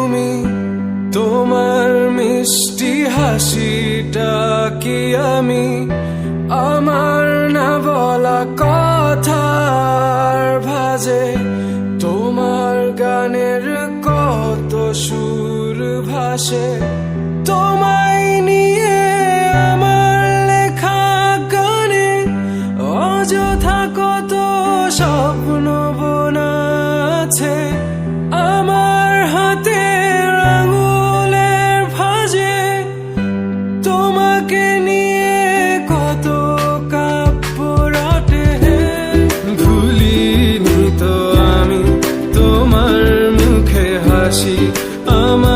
তুমি, তোমার মিষ্টি হাসিটা কি আমি আমার না বলা কথার ভাজে। তোমার গানের কত সুর ভাসে, তোমায় নিয়ে আমার লেখা গানে অযথা কত স্বপ্ন বোনা আছে। আমার হাতের আঙুলের ভাঁজে তোমাকে নিয়ে কত কাব্য রটে। ভুলিনি তো আমি তোমার মুখে হাসি, আমার